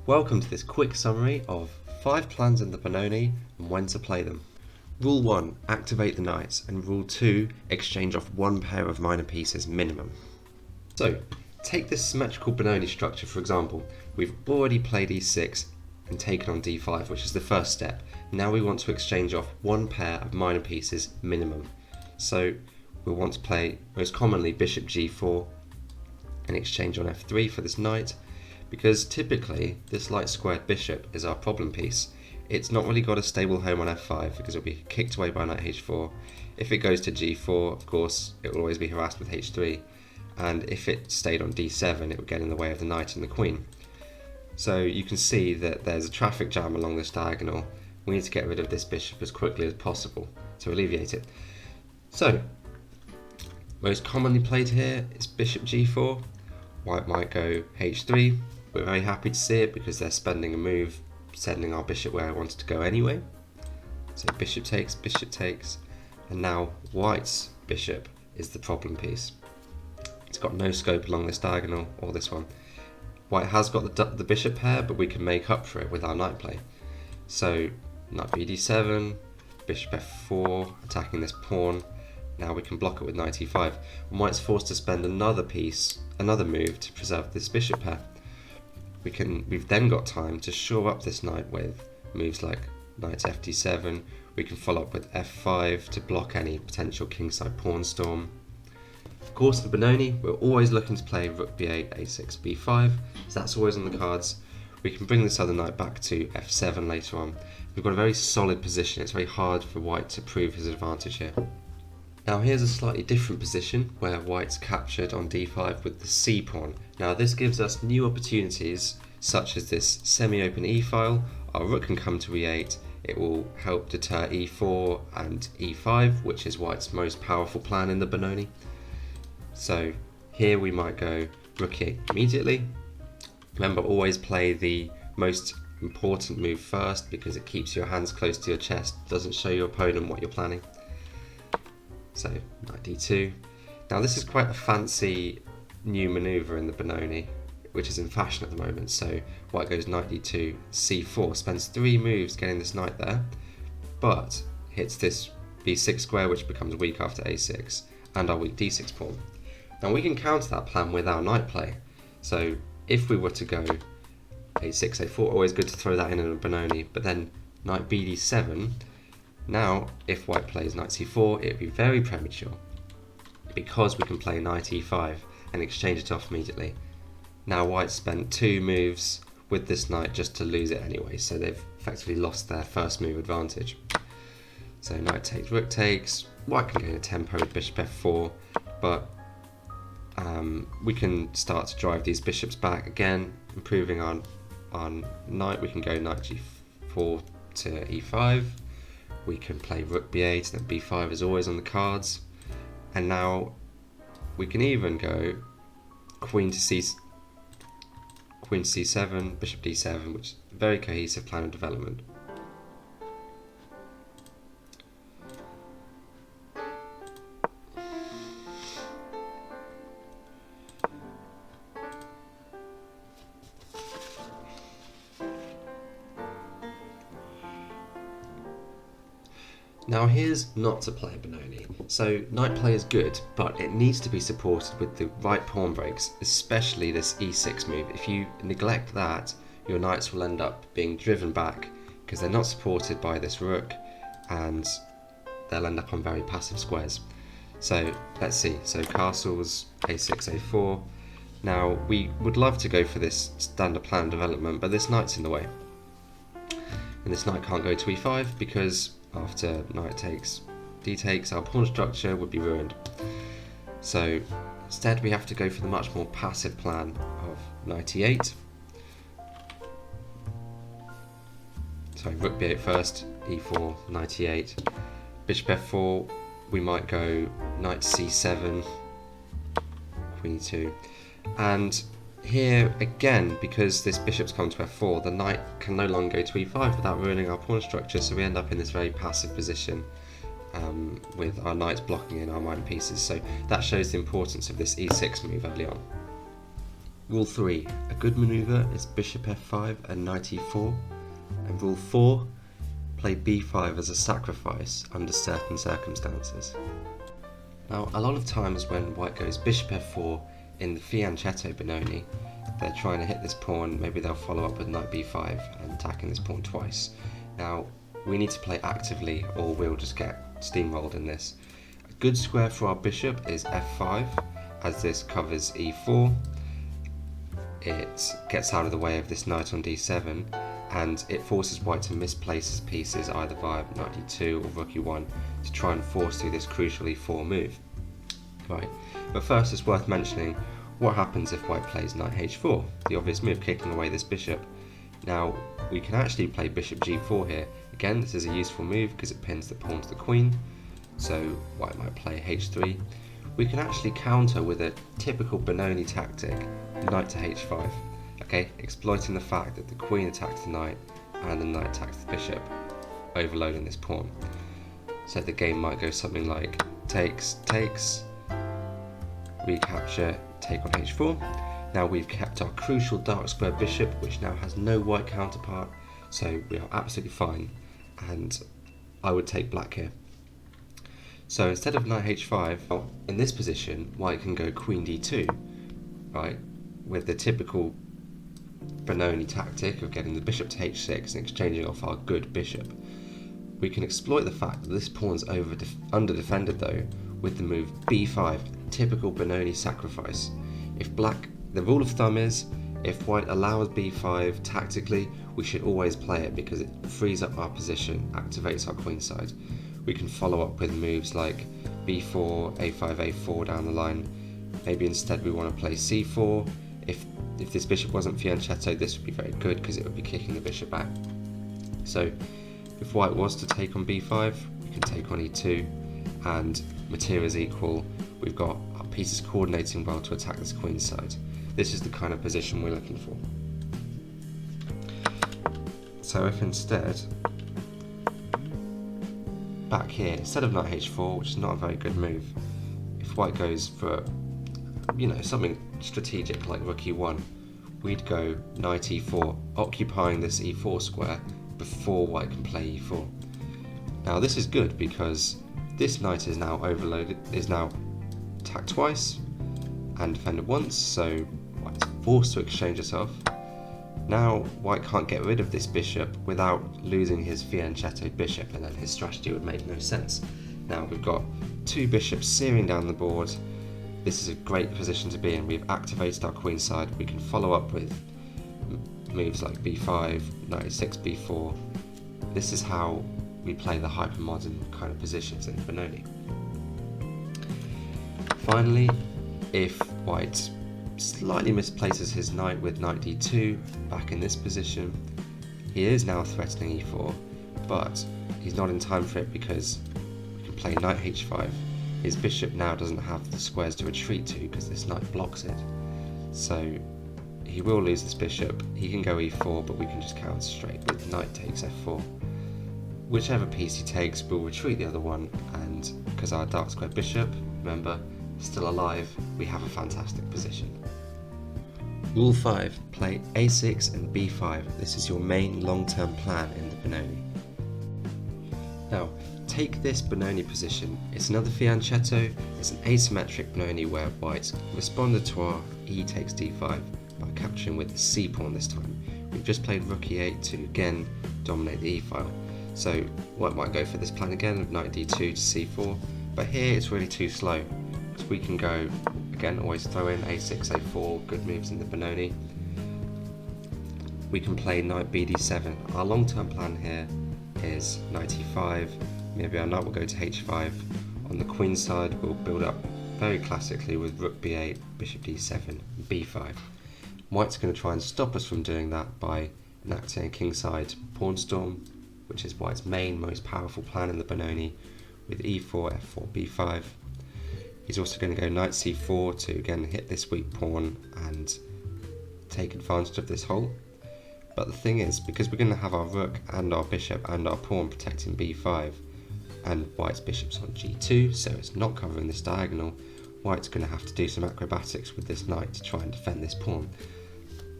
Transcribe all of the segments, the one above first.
Welcome to this quick summary of 5 plans in the Benoni and when to play them. Rule 1, activate the knights, and Rule 2, exchange off 1 pair of minor pieces minimum. So, take this symmetrical Benoni structure for example. We've already played e6 and taken on d5, which is the first step. Now we want to exchange off 1 pair of minor pieces minimum. So we'll want to play most commonly bishop g4 and exchange on f3 for this knight, because typically this light squared bishop is our problem piece. It's not really got a stable home on f5 because it'll be kicked away by knight h4. If it goes to g4, of course, it will always be harassed with h3, and if it stayed on d7, it would get in the way of the knight and the queen. So you can see that there's a traffic jam along this diagonal. We need to get rid of this bishop as quickly as possible to alleviate it. So, most commonly played here is bishop g4. White might go h3. We're very happy to see it because they're spending a move sending our bishop where I wanted to go anyway. So bishop takes, and now white's bishop is the problem piece. It's got no scope along this diagonal or this one. White has got the bishop pair, but we can make up for it with our knight play. So knight bd7, bishop f4, attacking this pawn. Now we can block it with knight e5. And white's forced to spend another move to preserve this bishop pair. We've then got time to shore up this knight with moves like knight fd7. We can follow up with f5 to block any potential kingside pawn storm. Of course, the Benoni, we're always looking to play rook b8, a6, b5, so that's always on the cards. We can bring this other knight back to f7 later on. We've got a very solid position. It's very hard for white to prove his advantage here. Now here's a slightly different position where white's captured on d5 with the c pawn. Now this gives us new opportunities such as this semi-open e-file. Our rook can come to e8. It will help deter e4 and e5, which is white's most powerful plan in the Benoni. So here we might go rook e8 immediately. Remember, always play the most important move first because it keeps your hands close to your chest, doesn't show your opponent what you're planning. So knight d2. Now this is quite a fancy new maneuver in the Benoni, which is in fashion at the moment. So white goes knight d2, c4, spends 3 moves getting this knight there, but hits this b6 square, which becomes weak after a6, and our weak d6 pawn. Now we can counter that plan with our knight play. So if we were to go a6, a4, always good to throw that in a Benoni, but then knight bd7. Now, if white plays knight c4, it would be very premature because we can play knight e5 and exchange it off immediately. Now white spent 2 moves with this knight just to lose it anyway, so they've effectively lost their first move advantage. So knight takes, rook takes, white can gain a tempo with bishop f4, but we can start to drive these bishops back again, improving on knight. We can go knight g4 to e5. We can play rook b8, and then b5 is always on the cards. And now we can even go queen to c7, bishop d7, which is a very cohesive plan of development. Now here's not to play Benoni. So knight play is good, but it needs to be supported with the right pawn breaks, especially this e6 move. If you neglect that, your knights will end up being driven back because they're not supported by this rook, and they'll end up on very passive squares. So let's see, so castles, a6, a4. Now we would love to go for this standard plan development, but this knight's in the way. And this knight can't go to e5 because after knight takes, d takes, our pawn structure would be ruined. So instead we have to go for the much more passive plan of knight e8. Sorry, rook b8 first, e4, knight e8. Bishop f4, we might go knight c7, queen e2. And here again, because this bishop's come to f4, the knight can no longer go to e5 without ruining our pawn structure, so we end up in this very passive position with our knights blocking in our minor pieces. So that shows the importance of this e6 move early on. Rule 3. A good manoeuvre is bishop f5 and knight e4. And rule 4. Play b5 as a sacrifice under certain circumstances. Now, a lot of times when white goes bishop f4 in the fianchetto Benoni, they're trying to hit this pawn, maybe they'll follow up with knight b5 and attacking this pawn twice. Now, we need to play actively or we'll just get steamrolled in this. A good square for our bishop is f5, as this covers e4. It gets out of the way of this knight on d7, and it forces white to misplace his pieces either via knight d2 or rook e1 to try and force through this crucial e4 move. Right, but first it's worth mentioning what happens if white plays knight h4, the obvious move, kicking away this bishop. Now, we can actually play bishop g4 here. Again, this is a useful move because it pins the pawn to the queen, so white might play h3. We can actually counter with a typical Benoni tactic, knight to h5, okay, exploiting the fact that the queen attacks the knight and the knight attacks the bishop, overloading this pawn. So the game might go something like takes, recapture, take on h4. Now we've kept our crucial dark square bishop, which now has no white counterpart, so we are absolutely fine, and I would take black here. So instead of knight h5, in this position, white can go queen d2, right, with the typical Benoni tactic of getting the bishop to h6 and exchanging off our good bishop. We can exploit the fact that this pawn's under-defended though, with the move b5, typical Benoni sacrifice. The rule of thumb is, if white allows b5 tactically, we should always play it because it frees up our position, activates our queenside. We can follow up with moves like b4, a5, a4 down the line. Maybe instead we want to play c4. If this bishop wasn't fianchetto, this would be very good because it would be kicking the bishop back. So if white was to take on b5, we can take on e2, and material is equal. We've got our pieces coordinating well to attack this queenside. This is the kind of position we're looking for. So if instead, back here, instead of knight h4, which is not a very good move, if white goes for, something strategic like rook e1, we'd go knight e4, occupying this e4 square before white can play e4. Now this is good because this knight is now overloaded, is now attacked twice and defended once, so white's forced to exchange it off. Now white can't get rid of this bishop without losing his fianchetto bishop, and then his strategy would make no sense. Now we've got two bishops searing down the board. This is a great position to be in. We've activated our queenside. We can follow up with moves like b5, knight h6, b4. This is how we play the hyper-modern kind of positions in Benoni. Finally, if white slightly misplaces his knight with knight d2 back in this position, he is now threatening e4, but he's not in time for it because we can play knight h5. His bishop now doesn't have the squares to retreat to because this knight blocks it, so he will lose this bishop. He can go e4, but we can just counter straight with knight takes f4. Whichever piece he takes will retreat the other one, and because our dark square bishop, remember, is still alive, we have a fantastic position. Rule 5. Play a6 and b5. This is your main long-term plan in the Benoni. Now, take this Benoni position. It's another fianchetto. It's an asymmetric Benoni where white responded to our e takes d5 by capturing with the c pawn this time. We've just played rook e8 to again dominate the e file. So white might go for this plan again of knight d2 to c4, but here it's really too slow. So we can go, again, always throw in a6, a4, good moves in the Benoni. We can play knight bd7. Our long-term plan here is knight e5, maybe our knight will go to h5. On the queen side, we'll build up very classically with rook b8, bishop d7, b5. White's going to try and stop us from doing that by enacting a kingside pawn storm, which is white's main, most powerful plan in the Benoni, with e4, f4, b5. He's also going to go knight c4 to again hit this weak pawn and take advantage of this hole. But the thing is, because we're going to have our rook and our bishop and our pawn protecting b5, and white's bishop's on g2, so it's not covering this diagonal, white's going to have to do some acrobatics with this knight to try and defend this pawn.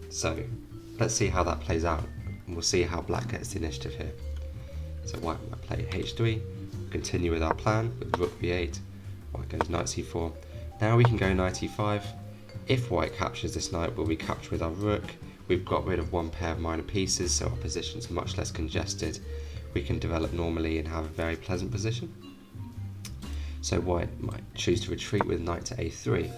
So let's see how that plays out, and we'll see how black gets the initiative here. So white might play h3, continue with our plan with rook b8, white goes knight c4. Now we can go knight e5. If white captures this knight, we'll recapture with our rook. We've got rid of one pair of minor pieces, so our position's much less congested. We can develop normally and have a very pleasant position. So white might choose to retreat with knight to a3.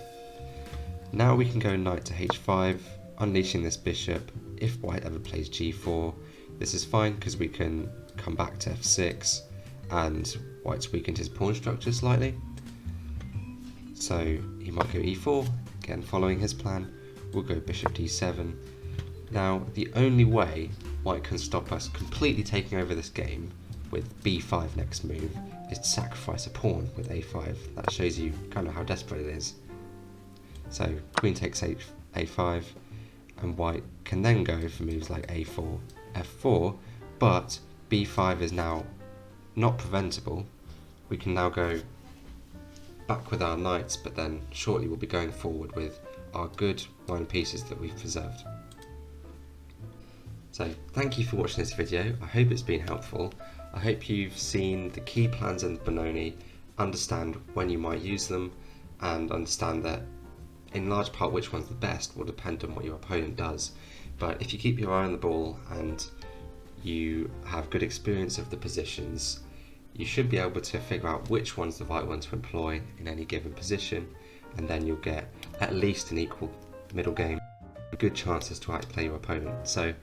Now we can go knight to h5, unleashing this bishop. If white ever plays g4, this is fine because we can come back to f6, and white's weakened his pawn structure slightly. So he might go e4, again following his plan. We'll go bishop d7. Now the only way white can stop us completely taking over this game with b5 next move is to sacrifice a pawn with a5. That shows you kind of how desperate it is. So queen takes a5, and white can then go for moves like a4, f4, but b5 is now not preventable. We can now go back with our knights, but then shortly we'll be going forward with our good minor pieces that we've preserved. So thank you for watching this video. I hope it's been helpful. I hope you've seen the key plans in the Benoni, understand when you might use them, and understand that in large part which one's the best will depend on what your opponent does. But if you keep your eye on the ball and you have good experience of the positions, you should be able to figure out which one's the right one to employ in any given position, and then you'll get at least an equal middle game, good chances to outplay your opponent. So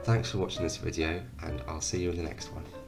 thanks for watching this video, and I'll see you in the next one.